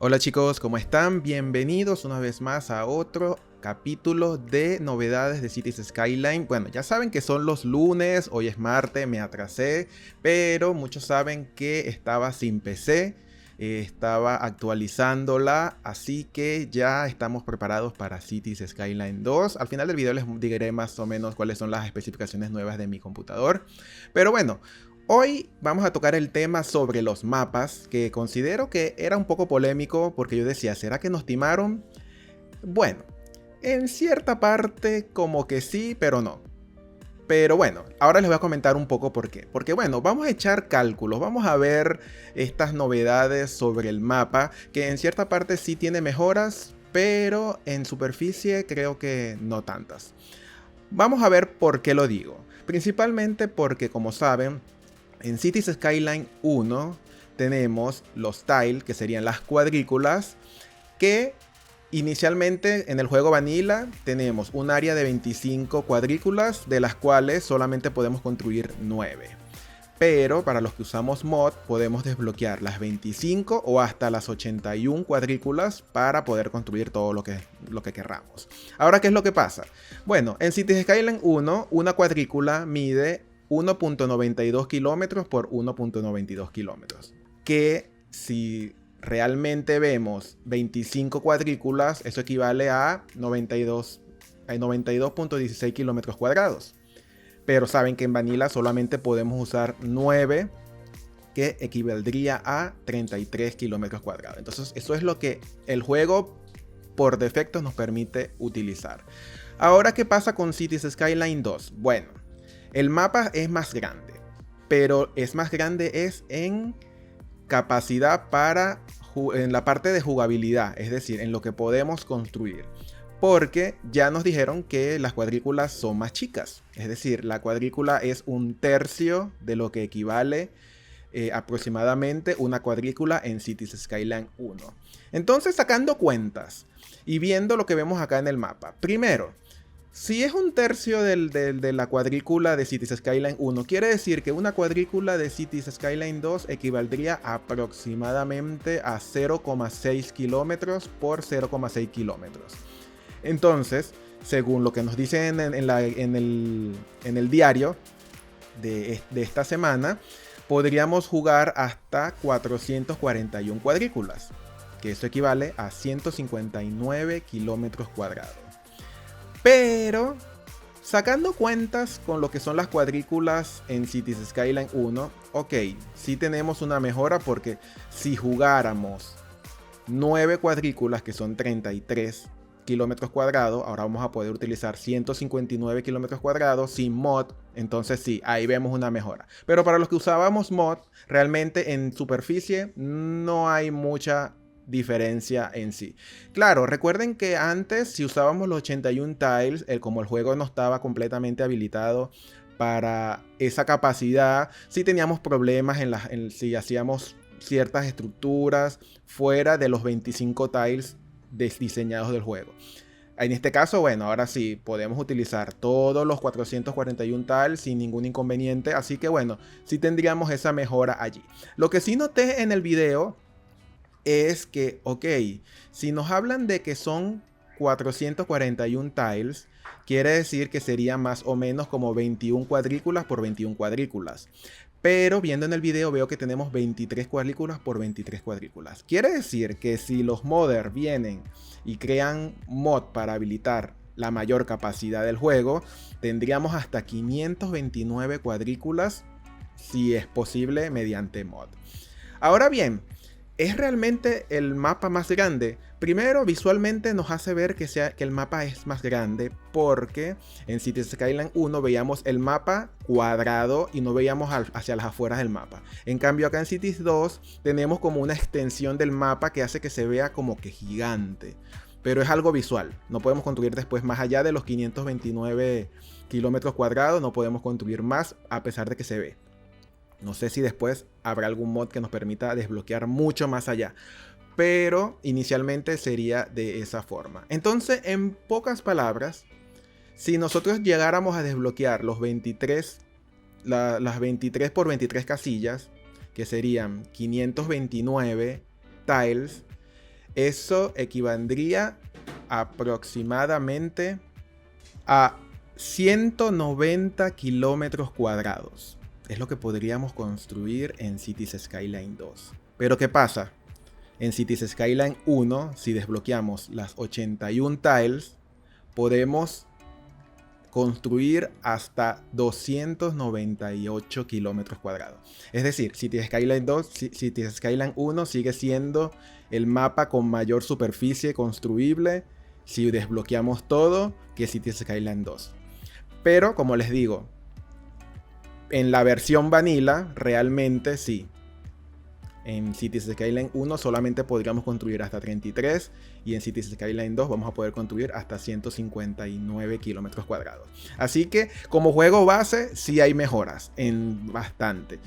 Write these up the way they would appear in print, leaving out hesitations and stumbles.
Hola chicos, ¿cómo están? Bienvenidos una vez más a otro capítulo de novedades de Cities Skyline. Bueno, ya saben que son los lunes, hoy es martes, me atrasé, pero muchos saben que estaba sin PC, estaba actualizándola, así que ya estamos preparados para Cities Skyline 2. Al final del video les diré más o menos cuáles son las especificaciones nuevas de mi computador, pero bueno. Hoy vamos a tocar el tema sobre los mapas, que considero que era un poco polémico porque yo decía, ¿será que nos timaron? Bueno, en cierta parte como que sí, pero no. Pero bueno, ahora les voy a comentar un poco por qué. Porque bueno, vamos a echar cálculos, vamos a ver estas novedades sobre el mapa, que en cierta parte sí tiene mejoras, pero en superficie creo que no tantas. Vamos a ver por qué lo digo. Principalmente porque, como saben, en Cities Skyline 1 tenemos los tiles, que serían las cuadrículas, que inicialmente en el juego Vanilla tenemos un área de 25 cuadrículas, de las cuales solamente podemos construir 9. Pero para los que usamos mod podemos desbloquear las 25 o hasta las 81 cuadrículas para poder construir todo lo que querramos. Ahora, ¿qué es lo que pasa? Bueno, en Cities Skyline 1 una cuadrícula mide 1.92 kilómetros por 1.92 kilómetros. Que si realmente vemos 25 cuadrículas, eso equivale a 92.16 kilómetros cuadrados. Pero saben que en Vanilla solamente podemos usar 9, que equivaldría a 33 kilómetros cuadrados. Entonces eso es lo que el juego por defecto nos permite utilizar. Ahora, ¿qué pasa con Cities Skyline 2? Bueno, el mapa es más grande, pero es más grande en capacidad en la parte de jugabilidad, es decir, en lo que podemos construir. Porque ya nos dijeron que las cuadrículas son más chicas. Es decir, la cuadrícula es un tercio de lo que equivale aproximadamente una cuadrícula en Cities Skyline 1. Entonces, sacando cuentas y viendo lo que vemos acá en el mapa. Primero, si es un tercio de la cuadrícula de Cities Skyline 1, quiere decir que una cuadrícula de Cities Skyline 2 equivaldría aproximadamente a 0,6 kilómetros por 0,6 kilómetros. Entonces, según lo que nos dicen en el diario de esta semana, podríamos jugar hasta 441 cuadrículas, que eso equivale a 159 kilómetros cuadrados. Pero, sacando cuentas con lo que son las cuadrículas en Cities Skyline 1, ok, sí tenemos una mejora porque si jugáramos 9 cuadrículas, que son 33 kilómetros cuadrados, ahora vamos a poder utilizar 159 kilómetros cuadrados sin mod. Entonces sí, ahí vemos una mejora. Pero para los que usábamos mod, realmente en superficie no hay mucha diferencia en sí. Claro, recuerden que antes, si usábamos los 81 tiles, como el juego no estaba completamente habilitado para esa capacidad, sí teníamos problemas si hacíamos ciertas estructuras fuera de los 25 tiles diseñados del juego. En este caso, bueno, ahora sí, podemos utilizar todos los 441 tiles sin ningún inconveniente. Así que bueno, sí tendríamos esa mejora allí. Lo que sí noté en el video es que, ok, si nos hablan de que son 441 tiles, quiere decir que sería más o menos como 21 cuadrículas por 21 cuadrículas. Pero viendo en el video veo que tenemos 23 cuadrículas por 23 cuadrículas. Quiere decir que si los modders vienen y crean mod para habilitar la mayor capacidad del juego, tendríamos hasta 529 cuadrículas si es posible mediante mod. Ahora bien, ¿es realmente el mapa más grande? Primero, visualmente nos hace ver que el mapa es más grande porque en Cities Skyline 1 veíamos el mapa cuadrado y no veíamos hacia las afueras del mapa. En cambio, acá en Cities 2 tenemos como una extensión del mapa que hace que se vea como que gigante. Pero es algo visual. No podemos construir después más allá de los 529 kilómetros cuadrados. No podemos construir más a pesar de que se ve. No sé si después habrá algún mod que nos permita desbloquear mucho más allá. Pero inicialmente sería de esa forma. Entonces, en pocas palabras, si nosotros llegáramos a desbloquear las 23 por 23 casillas, que serían 529 tiles, eso equivaldría aproximadamente a 190 kilómetros cuadrados. Es lo que podríamos construir en Cities Skyline 2. Pero ¿qué pasa? En Cities Skyline 1, si desbloqueamos las 81 tiles, podemos construir hasta 298 kilómetros cuadrados. Es decir, Cities Skyline 2, Cities Skyline 1 sigue siendo el mapa con mayor superficie construible si desbloqueamos todo que Cities Skyline 2. Pero como les digo, en la versión vanilla realmente sí. En Cities Skyline 1 solamente podríamos construir hasta 33 y en Cities Skyline 2 vamos a poder construir hasta 159 kilómetros cuadrados. Así que como juego base sí hay mejoras en bastante.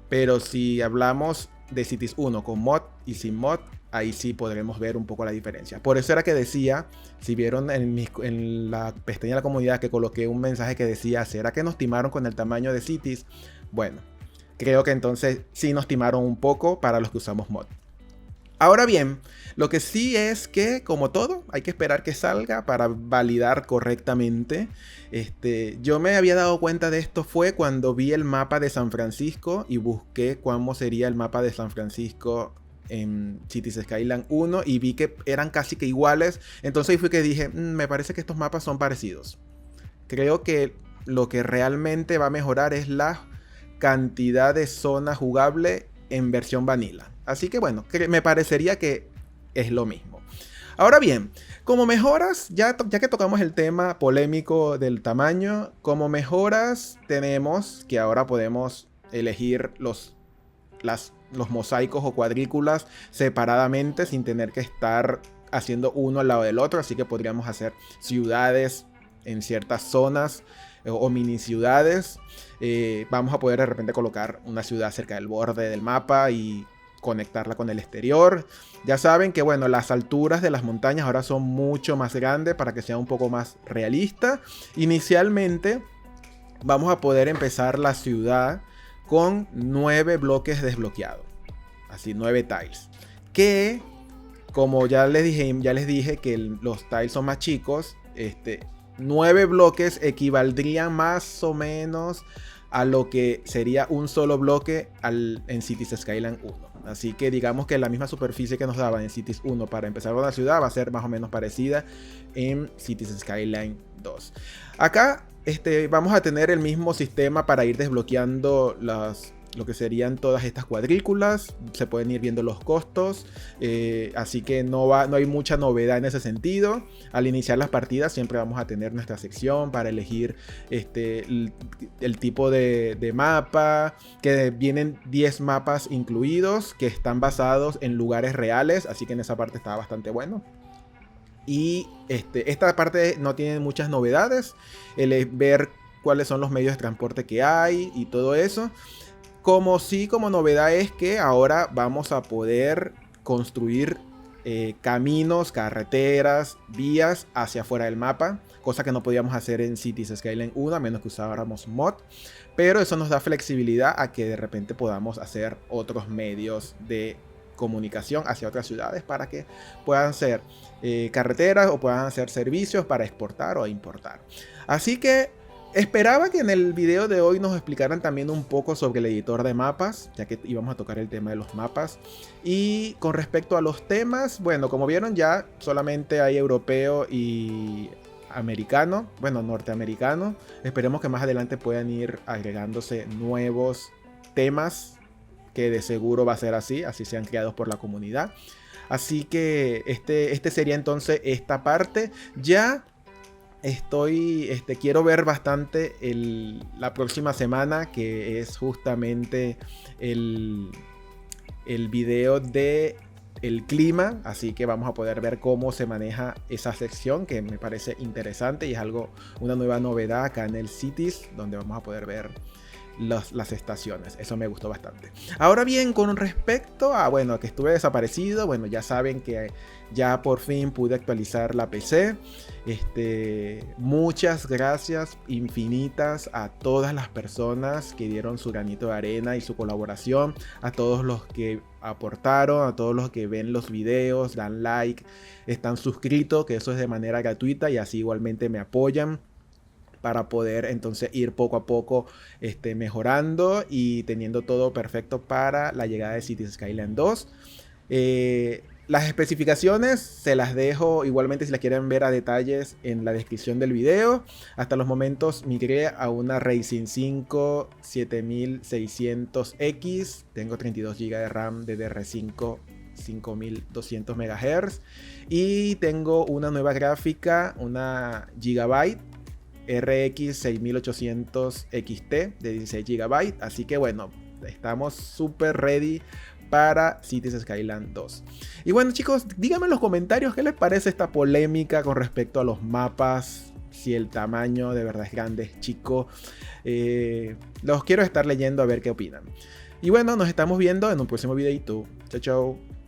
Pero si hablamos de Cities 1 con mod y sin mod, ahí sí podremos ver un poco la diferencia. Por eso era que decía, si vieron en la pestaña de la comunidad que coloqué un mensaje que decía, ¿será que nos timaron con el tamaño de Cities? Bueno, creo que entonces sí nos timaron un poco para los que usamos mod. Ahora bien, lo que sí es que, como todo, hay que esperar que salga para validar correctamente. Yo me había dado cuenta de esto fue cuando vi el mapa de San Francisco y busqué cómo sería el mapa de San Francisco en Cities Skyline 1 y vi que eran casi que iguales. Entonces ahí fue que dije, me parece que estos mapas son parecidos. Creo que lo que realmente va a mejorar es la cantidad de zona jugable en versión vanilla. Así que bueno, me parecería que es lo mismo. Ahora bien, como mejoras, ya que tocamos el tema polémico del tamaño, como mejoras tenemos que ahora podemos elegir los mosaicos o cuadrículas separadamente sin tener que estar haciendo uno al lado del otro. Así que podríamos hacer ciudades en ciertas zonas o mini ciudades. Vamos a poder de repente colocar una ciudad cerca del borde del mapa y conectarla con el exterior. Ya saben que bueno, las alturas de las montañas ahora son mucho más grandes para que sea un poco más realista. Inicialmente vamos a poder empezar la ciudad con 9 bloques desbloqueados. Así 9 tiles. Que como ya les dije que los tiles son más chicos. 9 bloques equivaldrían más o menos a lo que sería un solo bloque en Cities Skyline 1. Así que digamos que la misma superficie que nos daba en Cities 1 para empezar con la ciudad va a ser más o menos parecida en Cities Skyline 2. Acá vamos a tener el mismo sistema para ir desbloqueando lo que serían todas estas cuadrículas. Se pueden ir viendo los costos, así que no hay mucha novedad en ese sentido. Al iniciar las partidas siempre vamos a tener nuestra sección para elegir el tipo de mapa, que vienen 10 mapas incluidos que están basados en lugares reales, así que en esa parte está bastante bueno. Y esta parte no tiene muchas novedades, ver cuáles son los medios de transporte que hay y todo eso. Como novedad es que ahora vamos a poder construir caminos, carreteras, vías hacia afuera del mapa, cosa que no podíamos hacer en Cities Skyline 1 a menos que usáramos mod, pero eso nos da flexibilidad a que de repente podamos hacer otros medios de comunicación hacia otras ciudades para que puedan ser carreteras o puedan hacer servicios para exportar o importar. Así que esperaba que en el video de hoy nos explicaran también un poco sobre el editor de mapas, ya que íbamos a tocar el tema de los mapas. Y con respecto a los temas, bueno, como vieron ya solamente hay europeo y americano, bueno, norteamericano. Esperemos que más adelante puedan ir agregándose nuevos temas, que de seguro va a ser así sean creados por la comunidad. Así que este sería entonces esta parte. Ya quiero ver bastante la próxima semana, que es justamente el video de el clima, así que vamos a poder ver cómo se maneja esa sección, que me parece interesante y es una nueva novedad acá en el Cities, donde vamos a poder ver las estaciones. Eso me gustó bastante. Ahora bien, con respecto a, bueno, que estuve desaparecido, bueno, ya saben que ya por fin pude actualizar la PC. Muchas gracias infinitas a todas las personas que dieron su granito de arena y su colaboración, a todos los que aportaron, a todos los que ven los videos, dan like, están suscritos, que eso es de manera gratuita y así igualmente me apoyan para poder entonces ir poco a poco mejorando y teniendo todo perfecto para la llegada de Cities Skylines 2. Las especificaciones se las dejo igualmente si las quieren ver a detalles en la descripción del video. Hasta los momentos migré a una Ryzen 5 7600X. Tengo 32 GB de RAM DDR5 5200 MHz. Y tengo una nueva gráfica, una Gigabyte RX 6800 XT de 16 GB. Así que bueno, estamos súper ready para Cities Skylines 2. Y bueno, chicos, díganme en los comentarios qué les parece esta polémica con respecto a los mapas. Si el tamaño de verdad es grande, es chico. Los quiero estar leyendo a ver qué opinan. Y bueno, nos estamos viendo en un próximo videito. Chao, chao.